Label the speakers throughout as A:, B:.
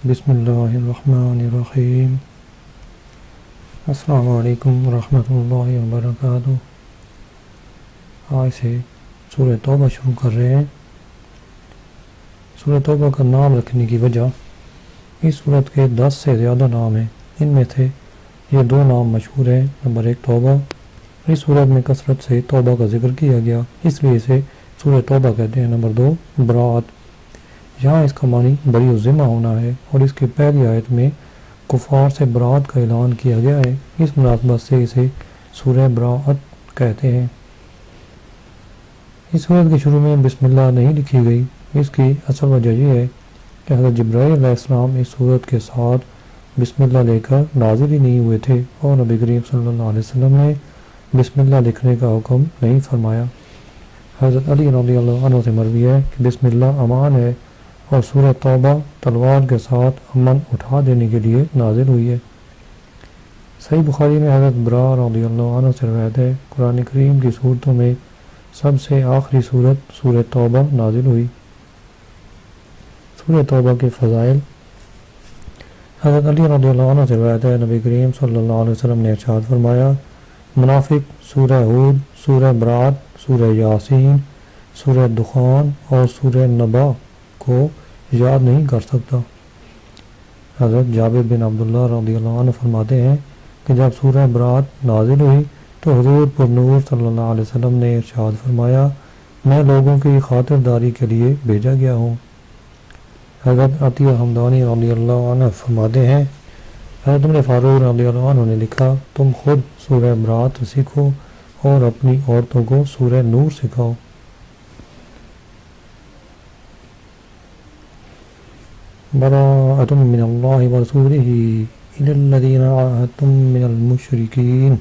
A: بسم اللہ الرحمن الرحیم۔ السلام علیکم ورحمۃ اللہ وبرکاتہ۔ آج سے سورہ توبہ شروع کر رہے ہیں۔ سورہ توبہ کا نام رکھنے کی وجہ، اس سورت کے 10 سے زیادہ نام ہیں، ان میں سے یہ 2 نام مشہور ہیں۔ نمبر 1 توبہ، اس سورت میں کثرت سے توبہ کا ذکر کیا گیا، اس لیے اسے سورہ توبہ کہتے ہیں۔ نمبر 2 براءت، یہاں اس کا معنی بری الذمہ ہونا ہے، اور اس کی پہلی آیت میں کفار سے براءت کا اعلان کیا گیا ہے، اس مناسبت سے اسے سورہ براءت کہتے ہیں۔ اس سورت کے شروع میں بسم اللہ نہیں لکھی گئی، اس کی اصل وجہ یہ ہے کہ حضرت جبرائیل علیہ السلام اس سورت کے ساتھ بسم اللہ لے کر نازل ہی نہیں ہوئے تھے، اور نبی کریم صلی اللہ علیہ وسلم نے بسم اللہ لکھنے کا حکم نہیں فرمایا۔ حضرت علی رضی اللہ عنہ سے مروی ہے کہ بسم اللہ امان ہے، اور سورہ توبہ تلوار کے ساتھ امن اٹھا دینے کے لیے نازل ہوئی ہے۔ صحیح بخاری میں حضرت برا رضی اللہ عنہ سے روایت ہے، قرآن کریم کی صورتوں میں سب سے آخری صورت سورہ توبہ نازل ہوئی۔ سورہ توبہ کے فضائل، حضرت علی رضی اللہ عنہ سے روایت ہے، نبی کریم صلی اللہ علیہ وسلم نے ارشاد فرمایا، منافق سورہ ہود، سورہ براءت، سورہ یاسین، سورہ دخان اور سورہ نبا کو یاد نہیں کر سکتا۔ حضرت جابر بن عبداللہ رضی اللہ عنہ فرماتے ہیں کہ جب سورہ براءت نازل ہوئی تو حضور پر نور صلی اللہ علیہ وسلم نے ارشاد فرمایا، میں لوگوں کی خاطرداری کے لیے بھیجا گیا ہوں۔ حضرت عطیہ حمدانی رضی اللہ عنہ فرماتے ہیں، حضرت عمر فاروق رضی اللہ عنہ نے لکھا، تم خود سورہ براءت سیکھو اور اپنی عورتوں کو سورہ نور سکھاؤ۔ براءۃ من اللہ ورسولہ الی الذین عاہدتم من المشرکین،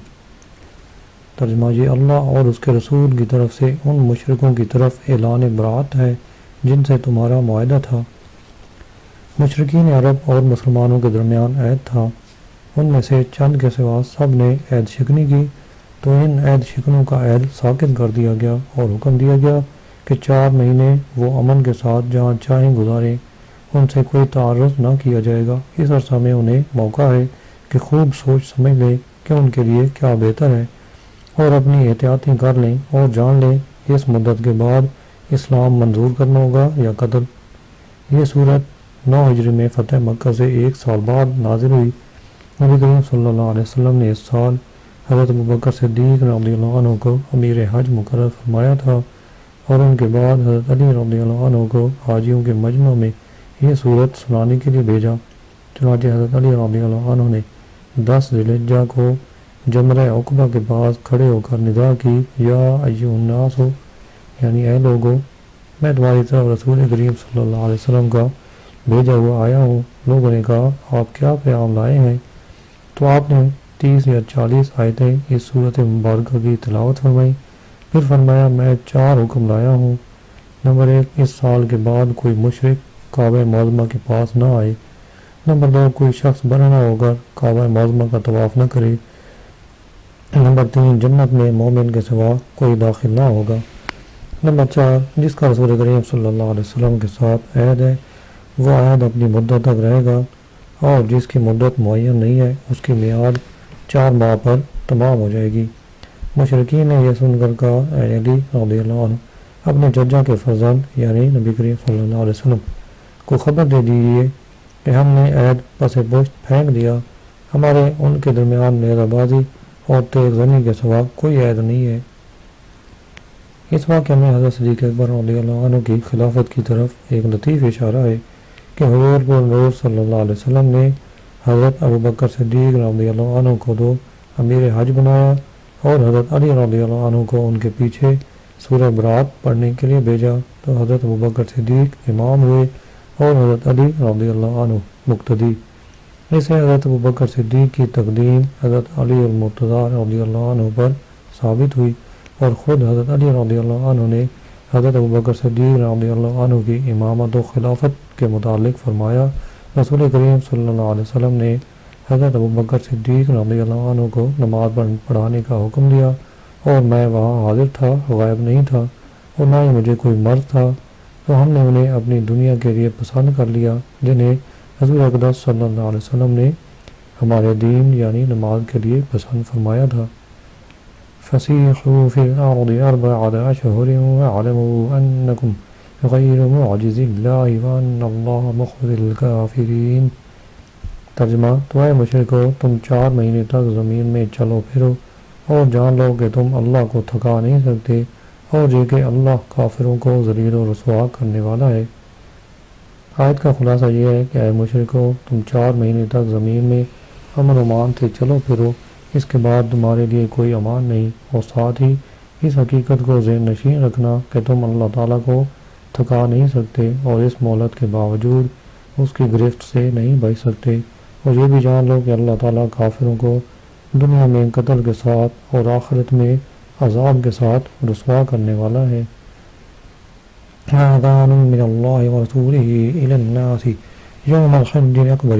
A: ترجمہ یہ اللہ اور اس کے رسول کی طرف سے ان مشرکوں کی طرف اعلان براءت ہے جن سے تمہارا معاہدہ تھا۔ مشرکین عرب اور مسلمانوں کے درمیان عہد تھا، ان میں سے چند کے سوا سب نے عہد شکنی کی، تو ان عہد شکنوں کا عہد ساقط کر دیا گیا اور حکم دیا گیا کہ 4 مہینے وہ امن کے ساتھ جہاں چاہیں گزاریں، ان سے کوئی تعرض نہ کیا جائے گا۔ اس عرصہ میں انہیں موقع ہے کہ خوب سوچ سمجھ لیں کہ ان کے لیے کیا بہتر ہے، اور اپنی احتیاطیں کر لیں اور جان لیں اس مدت کے بعد اسلام منظور کرنا ہوگا یا قتل۔ یہ صورت 9 ہجری میں فتح مکہ سے 1 سال بعد نازل ہوئی۔ نبی کریم صلی اللہ علیہ وسلم نے اس سال حضرت ابوبکر صدیق رضی اللہ عنہ کو امیر حج مقرر فرمایا تھا، اور ان کے بعد حضرت علی رضی اللہ عنہ کو حاجیوں کے مجمع میں یہ صورت سنانے کے لیے بھیجا۔ چنانچہ حضرت علی رضی اللہ عنہ نے 10 ذی الحجہ کو جمرہ عقبہ کے پاس کھڑے ہو کر ندا کی، یا ایھا الناس، یعنی اے لوگو، میں تمہاری طرف رسول کریم صلی اللہ علیہ وسلم کا بھیجا ہوا آیا ہوں۔ لوگوں نے کہا، آپ کیا پیغام لائے ہیں؟ تو آپ نے 30 یا 40 آیتیں اس صورت مبارکہ کی تلاوت فرمائی، پھر فرمایا، میں 4 حکم لایا ہوں۔ نمبر 1، اس سال کے بعد کوئی مشرک کعبہ معظمہ کے پاس نہ آئے۔ نمبر 2، کوئی شخص برہنہ ہو کر کعبہ معظمہ کا طواف نہ کرے۔ نمبر 3، جنت میں مومن کے سوا کوئی داخل نہ ہوگا۔ نمبر 4، جس کا رسول کریم صلی اللہ علیہ وسلم کے ساتھ عہد ہے وہ عہد اپنی مدت تک رہے گا، اور جس کی مدت معین نہیں ہے اس کی میعاد 4 ماہ پر تمام ہو جائے گی۔ مشرکین نے یہ سن کر کہا، اے علی رضی اللہ عنہ، اپنے ججا کے فرزند یعنی نبی کریم صلی اللہ علیہ وسلم کو خبر دے دیجیے کہ ہم نے عہد پس پشت پھینک دیا، ہمارے ان کے درمیان نیزہ بازی اور تیغ زنی کے سوا کوئی عہد نہیں ہے۔ اس واقعہ میں حضرت صدیق اکبر رضی اللہ عنہ کی خلافت کی طرف ایک لطیف اشارہ ہے کہ حضور پر نور صلی اللہ علیہ وسلم نے حضرت ابوبکر صدیق رضی اللہ عنہ کو تو امیر حج بنایا، اور حضرت علی رضی اللہ عنہ کو ان کے پیچھے سورہ براءت پڑھنے کے لیے بھیجا، تو حضرت ابوبکر صدیق امام ہوئے اور حضرت علی رضی اللہ عنہ مقتدی۔ اسے حضرت ابوبکر صدیق کی تقدیم حضرت علی المرتضیٰ رضی اللہ عنہ پر ثابت ہوئی، اور خود حضرت علی رضی اللہ عنہ نے حضرت ابوبکر صدیق رضی اللہ عنہ کی امامت و خلافت کے متعلق فرمایا، رسول کریم صلی اللہ علیہ وسلم نے حضرت ابوبکر صدیق رضی اللہ عنہ کو نماز پڑھانے کا حکم دیا، اور میں وہاں حاضر تھا، غائب نہیں تھا، اور نہ ہی مجھے کوئی مرض تھا، تو ہم نے انہیں اپنی دنیا کے لیے پسند کر لیا، جنہیں حضور اقدس صلی اللہ علیہ وسلم نے ہمارے دین یعنی نماز کے لیے پسند فرمایا تھا۔ فَسِيحُوا فِي الْأَرْضِ أَرْبَعَةَ أَشْهُرٍ وَاعْلَمُوا أَنَّكُمْ غَيْرُ مُعْجِزِي اللَّهِ وَأَنَّ اللَّهَ مُخْزِي الْكَافِرِينَ۔ ترجمہ: تو اے مشرکو، تم 4 مہینے تک زمین میں چلو پھرو اور جان لو کہ تم اللہ کو تھکا نہیں سکتے، اور یہ کہ اللہ کافروں کو ذلیل و رسوا کرنے والا ہے۔ آیت کا خلاصہ یہ ہے کہ اے مشرکو، تم 4 مہینے تک زمین میں امن و امان سے چلو پھرو، اس کے بعد تمہارے لیے کوئی امان نہیں، اور ساتھ ہی اس حقیقت کو ذہن نشین رکھنا کہ تم اللہ تعالیٰ کو تھکا نہیں سکتے اور اس مہلت کے باوجود اس کی گرفت سے نہیں بچ سکتے، اور یہ بھی جان لو کہ اللہ تعالیٰ کافروں کو دنیا میں قتل کے ساتھ اور آخرت میں عذاب کے ساتھ رسوا کرنے والا ہے۔ آذان من اللہ ورسولہ الی الناس یوم الحج الاکبر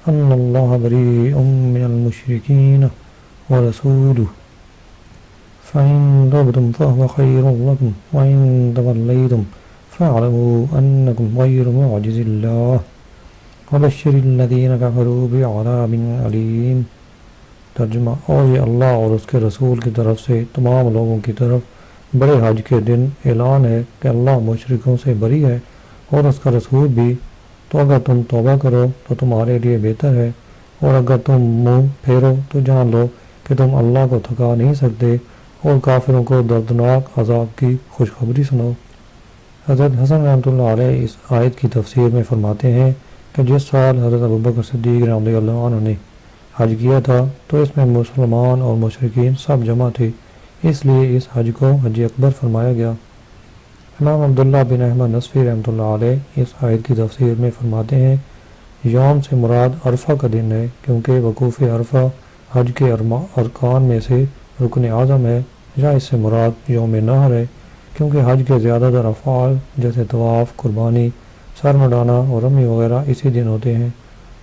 A: ان اللہ بریء من المشرکین ورسولہ فإن تبتم فهو خير لكم وإن توليتم فاعلموا أنكم غير معجز الله وبشر الذين كفروا بعذاب أليم۔ ترجمہ: اور یہ اللہ اور اس کے رسول کی طرف سے تمام لوگوں کی طرف بڑے حج کے دن اعلان ہے کہ اللہ مشرکوں سے بری ہے اور اس کا رسول بھی، تو اگر تم توبہ کرو تو تمہارے لیے بہتر ہے، اور اگر تم منہ پھیرو تو جان لو کہ تم اللہ کو تھکا نہیں سکتے، اور کافروں کو دردناک عذاب کی خوشخبری سنو۔ حضرت حسن رحمۃ اللہ علیہ اس آیت کی تفسیر میں فرماتے ہیں کہ جس سال حضرت ابوبکر صدیق رضی اللہ عنہ نے حج کیا تھا تو اس میں مسلمان اور مشرکین سب جمع تھے، اس لیے اس حج کو حج اکبر فرمایا گیا۔ امام عبداللہ بن احمد نصفی رحمۃ اللہ علیہ اس آیت کی تفسیر میں فرماتے ہیں یوم سے مراد عرفہ کا دن ہے، کیونکہ وقوف عرفہ حج کے ارکان میں سے رکن اعظم ہے، یا اس سے مراد یوم نحر ہے، کیونکہ حج کے زیادہ تر افعال جیسے طواف، قربانی، سر مڈانا اور رمی وغیرہ اسی دن ہوتے ہیں،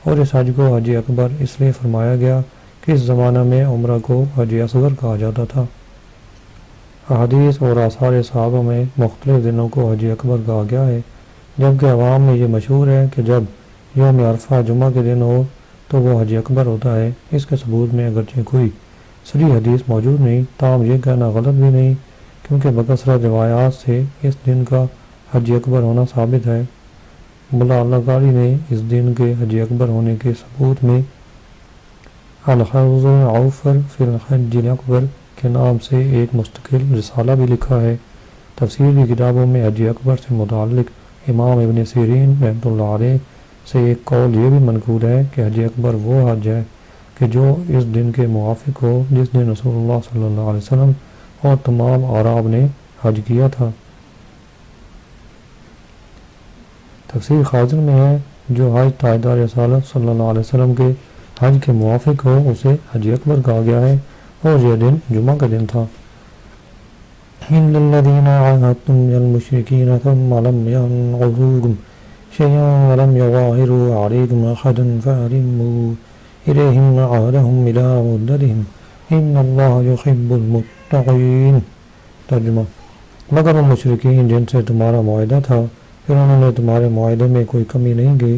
A: اور اس حج کو حج اکبر اس لیے فرمایا گیا کہ اس زمانہ میں عمرہ کو حج اصغر کہا جاتا تھا۔ احادیث اور آثار صحابہ میں مختلف دنوں کو حج اکبر کہا گیا ہے، جبکہ عوام میں یہ مشہور ہے کہ جب یوم عرفہ جمعہ کے دن ہو تو وہ حج اکبر ہوتا ہے۔ اس کے ثبوت میں اگرچہ کوئی صحیح حدیث موجود نہیں، تاہم یہ کہنا غلط بھی نہیں، کیونکہ بکثرت روایات سے اس دن کا حج اکبر ہونا ثابت ہے۔ ملا اللہ قاری نے اس دن کے حج اکبر ہونے کے ثبوت میں الحوض الاوفر فی الحج الاکبر کے نام سے ایک مستقل رسالہ بھی لکھا ہے۔ تفسیر کی کتابوں میں حج اکبر سے متعلق امام ابن سیرین رحمۃ اللہ علیہ سے ایک قول یہ بھی منقول ہے کہ حج اکبر وہ حج ہے کہ جو اس دن کے موافق ہو جس دن رسول اللہ صلی اللہ علیہ وسلم اور تمام اعراب نے حج کیا تھا۔ تفسیر خازن میں ہے جو حج تاجدار رسالت صلی اللہ علیہ وسلم کے حج کے موافق ہو اسے حج اکبر کہا گیا ہے، اور یہ دن جمعہ کا دن تھا۔ إِلَّا الَّذِينَ عَاهَدتُّم مِّنَ الْمُشْرِكِينَ ثُمَّ لَمْ يَنقُضُوكُمْ شَيْئًا وَلَمْ يُظَاهِرُوا عَلَيْكُمْ أَحَدًا فَأَتِمُّوا إِلَيْهِمْ عَهْدَهُمْ إِلَىٰ مُدَّتِهِمْ إِنَّ اللَّهَ يُحِبُّ الْمُتَّقِينَ۔ ترجمہ: مگر ان مشرکین جن سے تمہارا معاہدہ تھا پھر انہوں نے تمہارے معاہدے میں کوئی کمی نہیں کی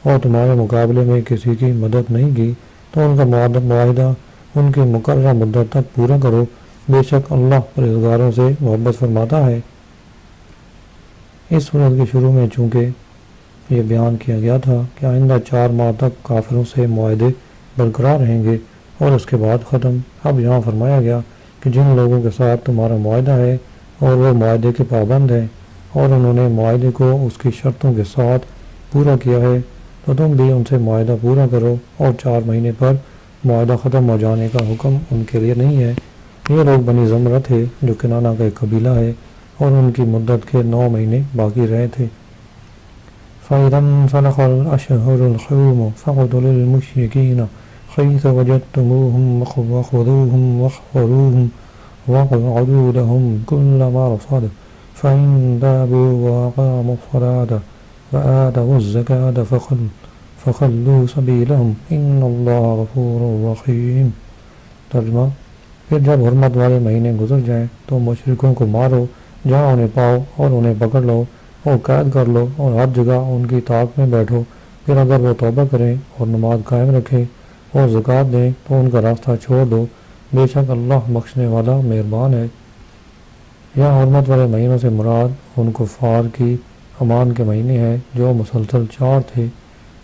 A: اور تمہارے مقابلے میں کسی کی مدد نہیں کی، تو ان کا معاہدہ ان کی مقررہ مدت تک پورا کرو، بے شک اللہ پرہیزگاروں سے محبت فرماتا ہے۔ اس صورت کے شروع میں چونکہ یہ بیان کیا گیا تھا کہ آئندہ 4 ماہ تک کافروں سے معاہدے برقرار رہیں گے اور اس کے بعد ختم، اب یہاں فرمایا گیا کہ جن لوگوں کے ساتھ تمہارا معاہدہ ہے اور وہ معاہدے کے پابند ہیں اور انہوں نے معاہدے کو اس کی شرطوں کے ساتھ پورا کیا ہے تو تم بھی ان سے معاہدہ پورا کرو، اور 4 مہینے پر معاہدہ ختم ہو جانے کا حکم ان کے لیے نہیں ہے۔ یہ لوگ بنی زمرہ تھے جو کنانہ کا ایک قبیلہ ہے اور ان کی مدت کے 9 مہینے باقی رہے تھے۔ فَإِذَا انْسَلَخَ الْأَشْهُرُ الْحُرُمُ فَاقْتُلُوا الْمُشْرِكِينَ حَيْثُ وَجَدتُّمُوهُمْ وَخُذُوهُمْ وَاحْصُروهُمْ وَاقْعُدُوا لَهُمْ كُلَّ مَرْصَدٍ فَإِن تَابُوا وَأَقَامُوا الصَّلَاةَ وَآتَوُا الزَّكَاةَ فَخَلُّوا سَبِيلَهُمْ إِنَّ اللَّهَ غَفُورٌ رَحِيمٌ۔ ترجمہ: پھر جب حرمت والے مہینے گزر جائیں تو مشرکوں کو مارو جہاں انہیں پاؤ اور انہیں پکڑ لو اور قید کر لو، اور ہر جگہ ان کی طاق میں بیٹھو پھر اگر وہ توبہ کریں اور نماز قائم رکھیں اور زکوٰۃ دیں تو ان کا راستہ چھوڑ دو، بے شک اللہ بخشنے والا مہربان ہے۔ یہاں حرمت والے مہینوں سے مراد ان کفار کی امان کے مہینے ہیں جو مسلسل 4 تھے،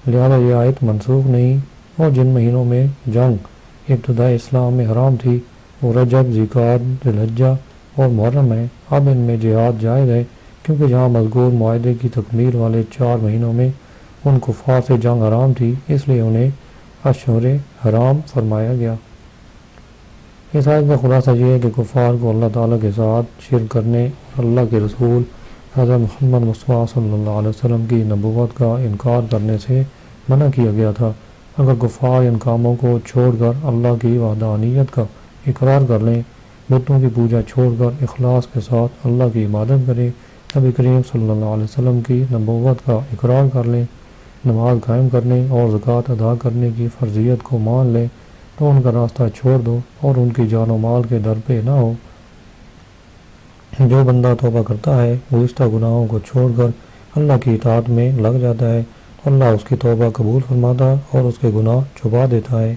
A: لہذا یہ آیت منسوخ نہیں، اور جن مہینوں میں جنگ ابتدائی اسلام میں حرام تھی وہ رجب، ذوالقعدہ، ذی الحجہ اور محرم ہے۔ اب ان میں جہاد جائز ہے کیونکہ جہاں مذکور معاہدے کی تکمیل والے 4 مہینوں میں ان کفار سے جنگ حرام تھی، اس لیے انہیں اشہر حرام فرمایا گیا۔ اس آیت کا خلاصہ یہ ہے کہ کفار کو اللہ تعالیٰ کے ساتھ شرک کرنے اور اللہ کے رسول حضرت محمد مصطفیٰ صلی اللہ علیہ وسلم کی نبوت کا انکار کرنے سے منع کیا گیا تھا۔ اگر کفار ان کاموں کو چھوڑ کر اللہ کی وحدانیت کا اقرار کر لیں، بتوں کی پوجا چھوڑ کر اخلاص کے ساتھ اللہ کی عبادت کریں، نبی کریم صلی اللہ علیہ وسلم کی نبوت کا اقرار کر لیں، نماز قائم کرنے اور زکوٰۃ ادا کرنے کی فرضیت کو مان لیں، تو ان کا راستہ چھوڑ دو اور ان کی جان و مال کے در پہ نہ ہو۔ جو بندہ توبہ کرتا ہے گزشتہ گناہوں کو چھوڑ کر اللہ کی اطاعت میں لگ جاتا ہے تو اللہ اس کی توبہ قبول فرماتا اور اس کے گناہ چھپا دیتا ہے۔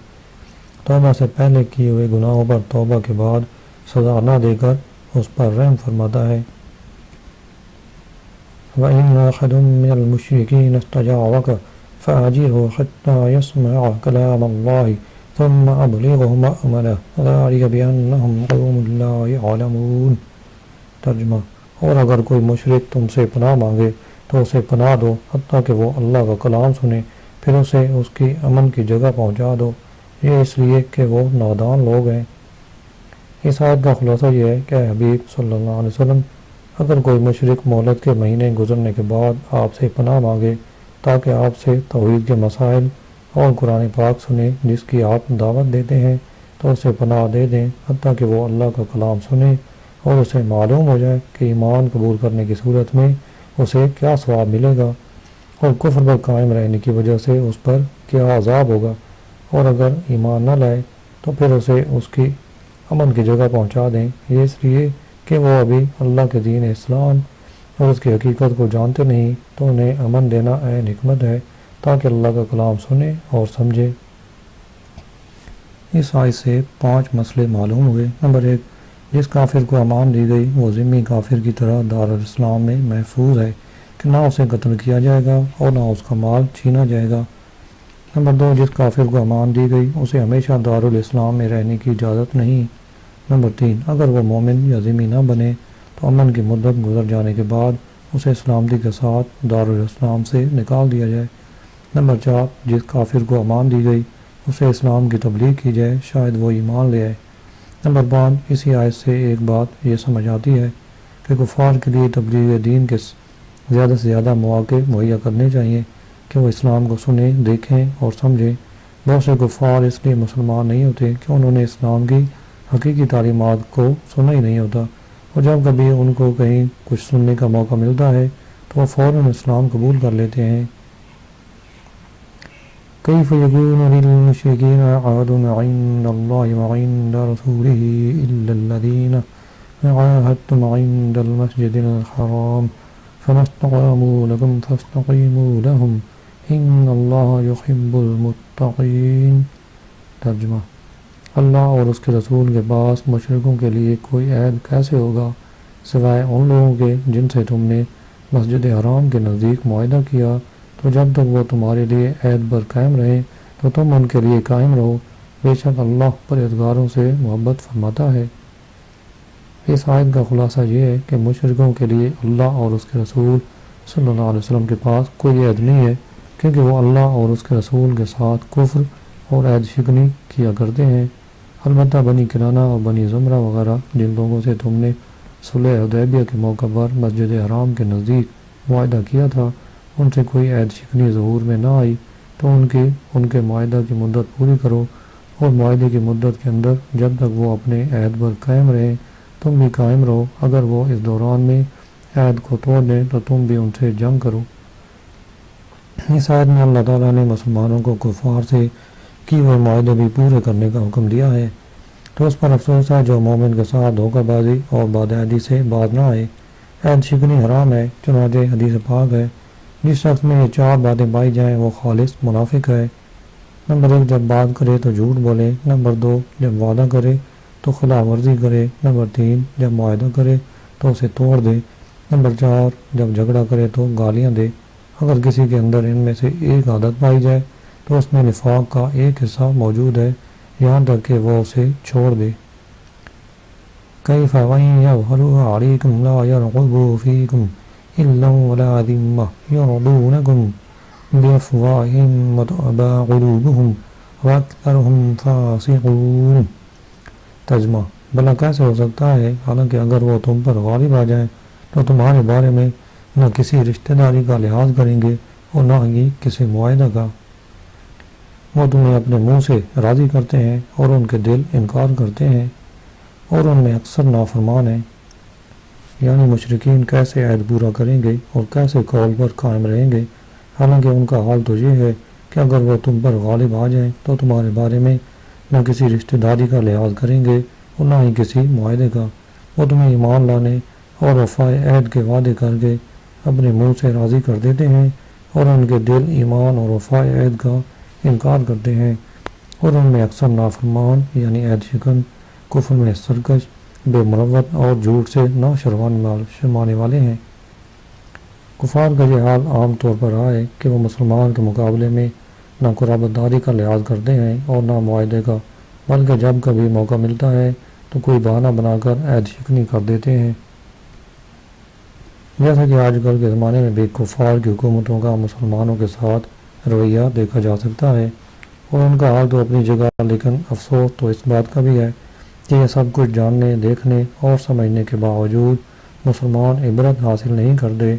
A: توبہ سے پہلے کیے ہوئے گناہوں پر توبہ کے بعد سزا نہ دے کر اس پر رحم فرماتا ہے۔ وَإِنَّ أَحَدٌ مِّنَ الْمُشْرِكِينَ اسْتَجَارَكَ فَأَجِرْهُ حَتَّى يَسْمَعَ كَلَامَ اللَّهِ ثُمَّ أَبْلِغْهُ مَأْمَنَهُ ذَلِكَ بِأَنَّهُمْ قَوْمٌ لَّا يَعْلَمُونَ۔ ترجمہ: اور اگر کوئی مشرک تم سے پناہ مانگے تو اسے پناہ دو حتیٰ کہ وہ اللہ کا کلام سنے، پھر اسے اس کی امن کی جگہ پہنچا دو، یہ اس لیے کہ وہ نادان لوگ ہیں۔ اس آیت کا خلاصہ یہ ہے کہ حبیب صلی اللہ علیہ وسلم اگر کوئی مشرک مہلت کے مہینے گزرنے کے بعد آپ سے پناہ مانگے تاکہ آپ سے توحید کے مسائل اور قرآن پاک سنے جس کی آپ دعوت دیتے ہیں، تو اسے پناہ دے دیں حتیٰ کہ وہ اللہ کا کلام سنے اور اسے معلوم ہو جائے کہ ایمان قبول کرنے کی صورت میں اسے کیا ثواب ملے گا اور کفر پر قائم رہنے کی وجہ سے اس پر کیا عذاب ہوگا، اور اگر ایمان نہ لائے تو پھر اسے اس کی امن کی جگہ پہنچا دیں، یہ اس لیے کہ وہ ابھی اللہ کے دین اسلام اور اس کی حقیقت کو جانتے نہیں، تو انہیں امن دینا عین حکمت ہے تاکہ اللہ کا کلام سنے اور سمجھے۔ اس آیت سے 5 مسئلے معلوم ہوئے۔ نمبر 1، جس کافر کو امان دی گئی وہ ذمہ کافر کی طرح دارالاسلام میں محفوظ ہے کہ نہ اسے قتل کیا جائے گا اور نہ اس کا مال چھینا جائے گا۔ نمبر 2، جس کافر کو امان دی گئی اسے ہمیشہ دارالاسلام میں رہنے کی اجازت نہیں۔ نمبر 3، اگر وہ مومن یا ذمہ نہ بنے تو امن کی مدت گزر جانے کے بعد اسے سلامتی کے ساتھ دارالاسلام سے نکال دیا جائے۔ نمبر 4، جس کافر کو امان دی گئی اسے اسلام کی تبلیغ کی جائے، شاید وہ ایمان لے آئے۔ نمبر 5، اسی آیت سے ایک بات یہ سمجھ آتی ہے کہ کفار کے لیے تبلیغ دین کے زیادہ سے زیادہ مواقع مہیا کرنے چاہیے کہ وہ اسلام کو سنیں، دیکھیں اور سمجھیں۔ بہت سے کفار اس لیے مسلمان نہیں ہوتے کہ انہوں نے اسلام کی حقیقی تعلیمات کو سنا ہی نہیں ہوتا، اور جب کبھی ان کو کہیں کچھ سننے کا موقع ملتا ہے تو وہ فوراً اسلام قبول کر لیتے ہیں۔ كيف يكون للمشركين عهد عند الله وعند رسوله إلا الذين عاهدتم عند المسجد الحرام فما استقاموا لكم فاستقيموا لهم إن الله يحب المتقين۔ ترجمہ: اللہ اور اس کے رسول کے پاس مشرکوں کے لیے کوئی عہد کیسے ہوگا سوائے ان لوگوں کے جن سے تم نے مسجد حرام کے نزدیک معاہدہ کیا، تو جب تک وہ تمہارے لیے عہد پر قائم رہیں تو تم ان کے لیے قائم رہو، بے شک اللہ پرہیزگاروں سے محبت فرماتا ہے۔ اس آیت کا خلاصہ یہ ہے کہ مشرکوں کے لیے اللہ اور اس کے رسول صلی اللہ علیہ وسلم کے پاس کوئی عہد نہیں ہے، کیونکہ وہ اللہ اور اس کے رسول کے ساتھ کفر اور عہد شکنی کیا کرتے ہیں۔ البتہ بنی کنانہ اور بنی زمرہ وغیرہ جن لوگوں سے تم نے صلح حدیبیہ کے موقع پر مسجد حرام کے نزدیک معاہدہ کیا تھا، ان سے کوئی عہد شکنی ظہور میں نہ آئی، تو ان کے معاہدہ کی مدت پوری کرو، اور معاہدے کی مدت کے اندر جب تک وہ اپنے عہد پر قائم رہیں تم بھی قائم رہو۔ اگر وہ اس دوران میں عہد کو توڑ دیں تو تم بھی ان سے جنگ کرو۔ اس آیت میں اللہ تعالیٰ نے مسلمانوں کو کفار سے کی ہوئے معاہدے بھی پورے کرنے کا حکم دیا ہے، تو اس پر افسوس ہے جو مومن کے ساتھ دھوکہ بازی اور بدعہدی سے باز نہ آئے۔ عہد شکنی حرام ہے، چنانچہ حدیث پاک ہے جس شخص میں یہ 4 باتیں پائی جائیں وہ خالص منافق ہے۔ نمبر 1، جب بات کرے تو جھوٹ بولے۔ نمبر 2، جب وعدہ کرے تو خلاف ورزی کرے۔ نمبر 3، جب معاہدہ کرے تو اسے توڑ دے۔ نمبر 4، جب جھگڑا کرے تو گالیاں دے۔ اگر کسی کے اندر ان میں سے ایک عادت پائی جائے تو اس میں نفاق کا ایک حصہ موجود ہے، یہاں تک کہ وہ اسے چھوڑ دے۔ كيف وإن يظهروا عليكم لا يرقبوا فيكم إلا ولا ذمة يرضونكم بأفواههم وتأبى قلوبهم وأكثرهم فاسقون۔ ترجمہ: بھلا کیسے ہو سکتا ہے حالانکہ اگر وہ تم پر غالب آ جائیں تو تمہارے بارے میں نہ کسی رشتہ داری کا لحاظ کریں گے اور نہ ہی کسی معاہدہ کا۔ وہ تمہیں اپنے منہ سے راضی کرتے ہیں اور ان کے دل انکار کرتے ہیں اور ان میں اکثر نافرمان ہیں۔ یعنی مشرکین کیسے عہد پورا کریں گے اور کیسے قول پر قائم رہیں گے حالانکہ ان کا حال تو یہ ہے کہ اگر وہ تم پر غالب آ جائیں تو تمہارے بارے میں نہ کسی رشتہ داری کا لحاظ کریں گے اور نہ ہی کسی معاہدے کا۔ وہ تمہیں ایمان لانے اور وفاء عہد کے وعدے کر کے اپنے منہ سے راضی کر دیتے ہیں اور ان کے دل ایمان اور وفاء عہد کا انکار کرتے ہیں اور ان میں اکثر نافرمان یعنی عہد شکن، کفر میں سرکش، بے مروت اور جھوٹ سے نہ شرمانے والے ہیں۔ کفار کا یہ حال عام طور پر رہا ہے کہ وہ مسلمان کے مقابلے میں نہ قرابت داری کا لحاظ کرتے ہیں اور نہ معاہدے کا، بلکہ جب کبھی موقع ملتا ہے تو کوئی بہانہ بنا کر عہد شکنی کر دیتے ہیں۔ جیسا کہ آج کل کے زمانے میں بھی کفار کی حکومتوں کا مسلمانوں کے ساتھ رویہ دیکھا جا سکتا ہے اور ان کا حال تو اپنی جگہ، لیکن افسوس تو اس بات کا بھی ہے کہ یہ سب کچھ جاننے، دیکھنے اور سمجھنے کے باوجود مسلمان عبرت حاصل نہیں کرتے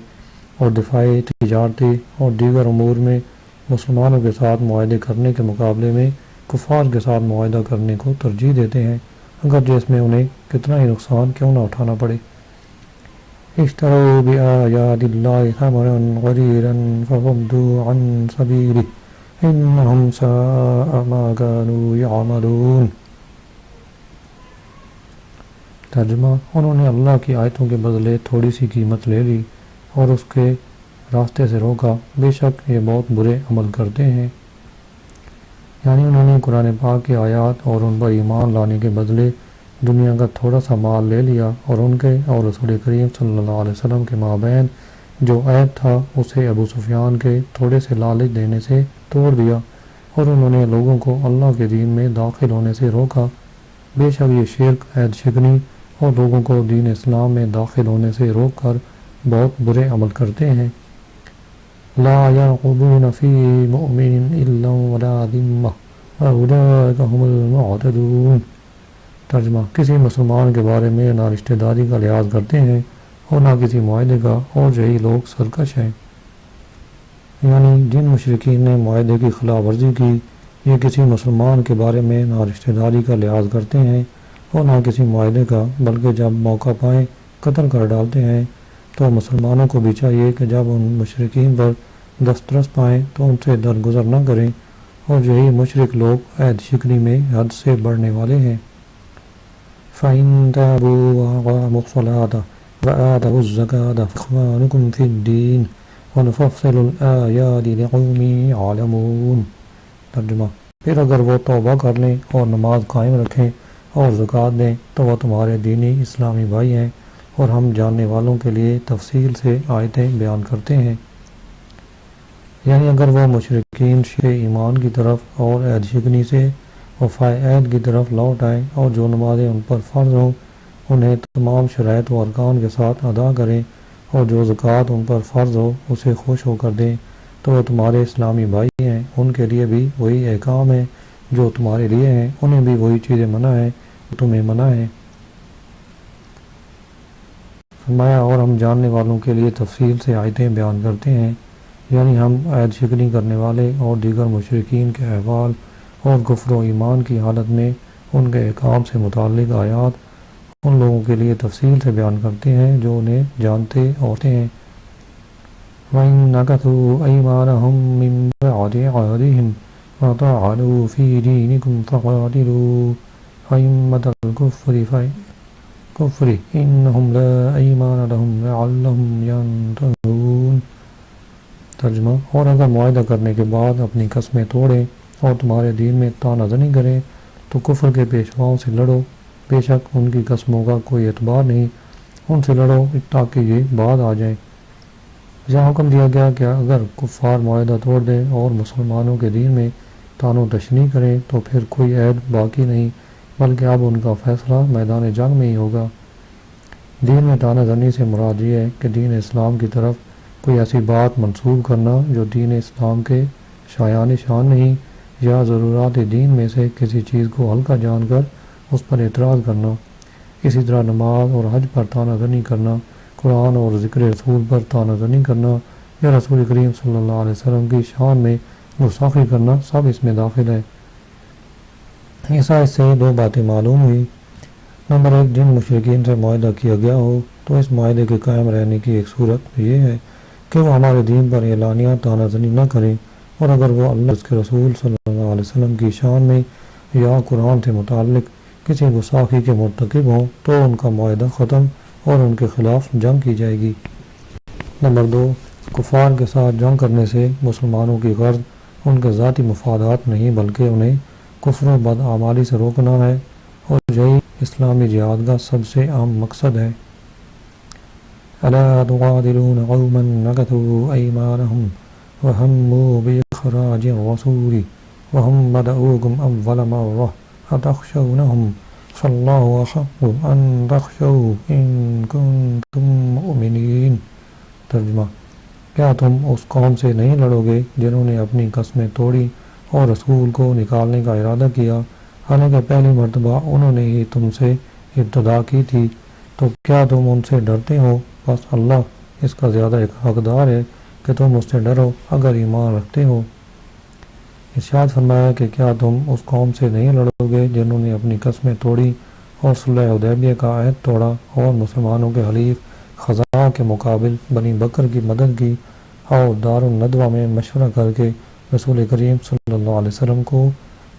A: اور دفاعی، تجارتی اور دیگر امور میں مسلمانوں کے ساتھ معاہدے کرنے کے مقابلے میں کفار کے ساتھ معاہدہ کرنے کو ترجیح دیتے ہیں، اگرچہ اس میں انہیں کتنا ہی نقصان کیوں نہ اٹھانا پڑے۔ اشتروا بآیات اللہ ثمنا قلیلا فصدوا عن سبیلہ انہم ساء ما كانوا یعملون۔ ترجمہ: انہوں نے اللہ کی آیتوں کے بدلے تھوڑی سی قیمت لے لی اور اس کے راستے سے روکا، بے شک یہ بہت برے عمل کرتے ہیں۔ یعنی انہوں نے قرآن پاک کی آیات اور ان پر ایمان لانے کے بدلے دنیا کا تھوڑا سا مال لے لیا اور ان کے اور رسول کریم صلی اللہ علیہ وسلم کے مابین جو عہد تھا اسے ابو سفیان کے تھوڑے سے لالچ دینے سے توڑ دیا اور انہوں نے لوگوں کو اللہ کے دین میں داخل ہونے سے روکا۔ بے شک یہ شرک، عہد شکنی اور لوگوں کو دین اسلام میں داخل ہونے سے روک کر بہت برے عمل کرتے ہیں۔ لا يرقبون في مؤمن الا ولا ذمة واولئك هم المعتدون۔ ترجمہ: کسی مسلمان کے بارے میں نہ رشتہ داری کا لحاظ کرتے ہیں اور نہ کسی معاہدے کا اور یہی لوگ سرکش ہیں۔ یعنی جن مشرکین نے معاہدے کی خلاف ورزی کی، یہ کسی مسلمان کے بارے میں نہ رشتہ داری کا لحاظ کرتے ہیں اور نہ کسی معاہدے کا، بلکہ جب موقع پائیں قتل کر ڈالتے ہیں۔ تو مسلمانوں کو بھی چاہیے کہ جب ان مشرکین پر دسترس پائیں تو ان سے درگزر نہ کریں، اور یہی مشرک لوگ عہد شکنی میں حد سے بڑھنے والے ہیں۔ فَإِن تَابُوا وَأَقَامُوا الصَّلَاةَ وَآتَوُا الزَّكَاةَ فَإِخْوَانُكُمْ فِي الدِّينِ وَنُفَصِّلُ الْآيَاتِ لِقَوْمٍ يَعْلَمُونَ۔ ترجمہ: پھر اگر وہ توبہ کر لیں اور نماز قائم رکھیں اور زکوٰۃ دیں تو وہ تمہارے دینی اسلامی بھائی ہیں، اور ہم جاننے والوں کے لیے تفصیل سے آیتیں بیان کرتے ہیں۔ یعنی اگر وہ مشرکین شیعہ ایمان کی طرف اور عہد شکنی سے وفاء عہد کی طرف لوٹ آئیں اور جو نمازیں ان پر فرض ہوں انہیں تمام شرائط و ارکان کے ساتھ ادا کریں اور جو زکوٰۃ ان پر فرض ہو اسے خوش ہو کر دیں تو وہ تمہارے اسلامی بھائی ہیں، ان کے لیے بھی وہی احکام ہیں جو تمہارے لیے ہیں، انہیں بھی وہی چیزیں منع ہیں جو تمہیں منع ہیں۔ فرمایا: اور ہم جاننے والوں کے لیے تفصیل سے آیتیں بیان کرتے ہیں۔ یعنی ہم عہد شکنی کرنے والے اور دیگر مشرکین کے احوال اور کفر و ایمان کی حالت میں ان کے احکام سے متعلق آیات ان لوگوں کے لیے تفصیل سے بیان کرتے ہیں جو انہیں جانتے ہوتے ہیں۔ وَإِن نَكَثُوا أَيْمَانَهُم مِّن بَعْدِ عَهْدِهِمْ وَطَعَنُوا فِي دِينِكُمْ فَقَاتِلُوا أَئِمَّةَ الْكُفْرِ إِنَّهُمْ لَا أَيْمَانَ لَهُمْ لَعَلَّهُمْ يَنْتَهُونَ۔ ترجمہ، اور اگر معاہدہ کرنے کے بعد اپنی قسمیں توڑیں اور تمہارے دین میں طعنہ زنی کریں تو کفر کے پیشواؤں سے لڑو، بے شک ان کی قسموں کا کوئی اعتبار نہیں، ان سے لڑو تاکہ یہ بعد آ جائیں۔ یہاں حکم دیا گیا کہ اگر کفار معاہدہ توڑ دیں اور مسلمانوں کے دین میں طعن و تشنیع کریں تو پھر کوئی عیب باقی نہیں، بلکہ اب ان کا فیصلہ میدان جنگ میں ہی ہوگا۔ دین میں طعنہ زنی سے مراد یہ ہے کہ دین اسلام کی طرف کوئی ایسی بات منسوب کرنا جو دین اسلام کے شایان شان نہیں، یا ضرورات دین میں سے کسی چیز کو ہلکا جان کر اس پر اعتراض کرنا۔ اسی طرح نماز اور حج پر طعنہ زنی کرنا، قرآن اور ذکر رسول پر طعنہ زنی کرنا، یا رسول کریم صلی اللہ علیہ وسلم کی شان میں گستاخی کرنا سب اس میں داخل ہے۔ اس آیت سے دو باتیں معلوم ہوئی۔ نمبر ایک، جن مشرکین سے معاہدہ کیا گیا ہو تو اس معاہدے کے قائم رہنے کی ایک صورت یہ ہے کہ وہ ہمارے دین پر اعلانیہ طعنہ زنی نہ کریں، اور اگر وہ اللہ اس کے رسول صلی اللہ علیہ وسلم کی شان میں یا قرآن سے متعلق کسی گستاخی کے مرتکب ہوں تو ان کا معاہدہ ختم اور ان کے خلاف جنگ کی جائے گی۔ نمبر دو، کفار کے ساتھ جنگ کرنے سے مسلمانوں کی غرض ان کے ذاتی مفادات نہیں بلکہ انہیں کفر و بدعمالی سے روکنا ہے، اور یہی اسلامی جہاد کا سب سے اہم مقصد ہے۔ الا تقاتلون قوما نكثوا ايمانهم وهموا باخراج الرسول وهم بدؤوكم اول مره اتخشونهم فالله احق ان تخشوه ان كنتم مؤمنين۔ ترجمہ، کیا تم اس قوم سے نہیں لڑو گے جنہوں نے اپنی قسمیں توڑی اور رسول کو نکالنے کا ارادہ کیا، حالانکہ پہلی مرتبہ انہوں نے ہی تم سے ابتدا کی تھی، تو کیا تم ان سے ڈرتے ہو؟ بس اللہ اس کا زیادہ حقدار ہے کہ تم اس سے ڈرو اگر ایمان رکھتے ہو۔ ارشاد فرمایا کہ کیا تم اس قوم سے نہیں لڑو گے جنہوں نے اپنی قسمیں توڑی اور صلح حدیبیہ کا عہد توڑا اور مسلمانوں کے حلیف خزاں کے مقابل بنی بکر کی مدد کی اور دار الندوہ میں مشورہ کر کے رسول کریم صلی اللہ علیہ وسلم کو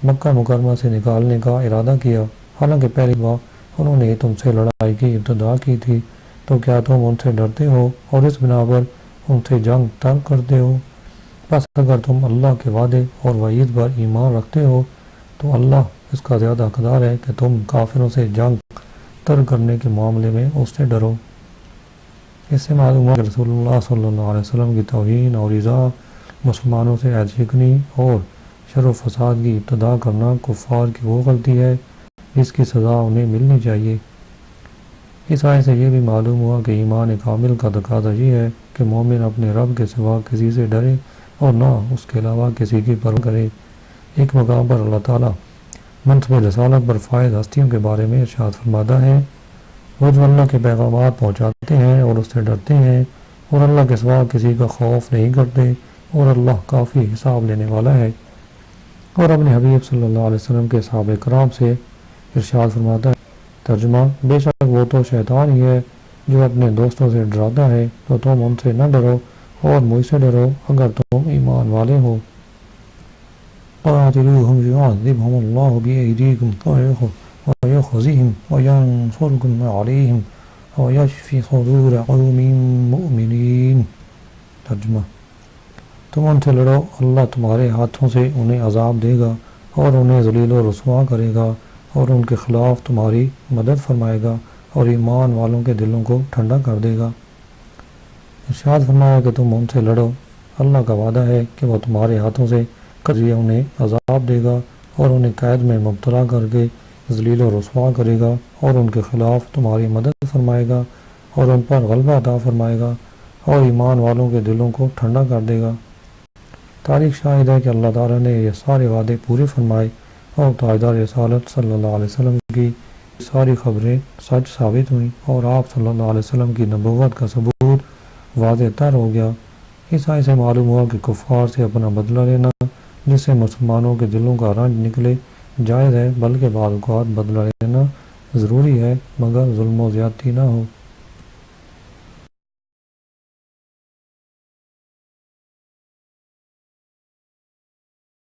A: مکہ مکرمہ سے نکالنے کا ارادہ کیا، حالانکہ پہلی بار انہوں نے تم سے لڑائی کی ابتدا کی تھی، تو کیا تم ان سے ڈرتے ہو اور اس بنا پر ان سے جنگ ترک کرتے ہو؟ بس اگر تم اللہ کے وعدے اور وعید پر ایمان رکھتے ہو تو اللہ اس کا زیادہ حقدار ہے کہ تم کافروں سے جنگ ترک کرنے کے معاملے میں اس سے ڈرو۔ اس سے معلوم ہوا کہ رسول اللہ صلی اللہ علیہ وسلم کی توہین اور ایذاء، مسلمانوں سے عہد شکنی اور شر و فساد کی ابتدا کرنا کفار کی وہ غلطی ہے جس کی سزا انہیں ملنی چاہیے۔ اس آیت سے یہ بھی معلوم ہوا کہ ایمان کامل کا تقاضا یہ ہے کہ مومن اپنے رب کے سوا کسی سے ڈرے اور نہ اس کے علاوہ کسی کی پرواہ کرے۔ ایک مقام پر اللہ تعالیٰ منصب رسالت پر فائز ہستیوں کے بارے میں ارشاد فرماتا ہے، وہ جو اللہ کے پیغامات پہنچاتے ہیں اور اس سے ڈرتے ہیں اور اللہ کے سوا کسی کا خوف نہیں کرتے، اور اللہ کافی حساب لینے والا ہے۔ اور اپنے حبیب صلی اللہ علیہ وسلم کے صحابہ کرام سے ارشاد فرماتا ہے۔ ترجمہ، بے شک وہ تو شیطان ہی ہے جو اپنے دوستوں سے ڈراتا ہے، تو تم ان سے نہ ڈرو اور مجھ سے ڈرو اگر تم ایمان والے ہو۔ قاتلوہم یعذبہم اللہ بأیدیکم ویخزیہم وینصرکم علیہم ویشفی صدور قوم مؤمنین۔ ترجمہ، تم ان سے لڑو، اللہ تمہارے ہاتھوں سے انہیں عذاب دے گا اور انہیں ذلیل و رسوا کرے گا اور ان کے خلاف تمہاری مدد فرمائے گا اور ایمان والوں کے دلوں کو ٹھنڈا کر دے گا۔ ارشاد فرمایا کہ تم ان سے لڑو، اللہ کا وعدہ ہے کہ وہ تمہارے ہاتھوں سے قریہ انہیں عذاب دے گا اور انہیں قید میں مبتلا کر کے ذلیل و رسوا کرے گا اور ان کے خلاف تمہاری مدد فرمائے گا اور ان پر غلبہ عطا فرمائے گا اور ایمان والوں کے دلوں کو ٹھنڈا کر دے گا۔ تاریخ شاہد ہے کہ اللہ تعالیٰ نے یہ سارے وعدے پورے فرمائے اور تاجدار رسالت صلی اللہ علیہ وسلم کی ساری خبریں سچ ثابت ہوئیں اور آپ صلی اللہ علیہ وسلم کی نبوت کا ثبوت واضح تر ہو گیا۔ اس آیت سے معلوم ہوا کہ کفار سے اپنا بدلہ لینا جس سے مسلمانوں کے دلوں کا رنج نکلے جائز ہے، بلکہ بعض اوقات بدلہ لینا ضروری ہے مگر ظلم و زیادتی نہ ہو۔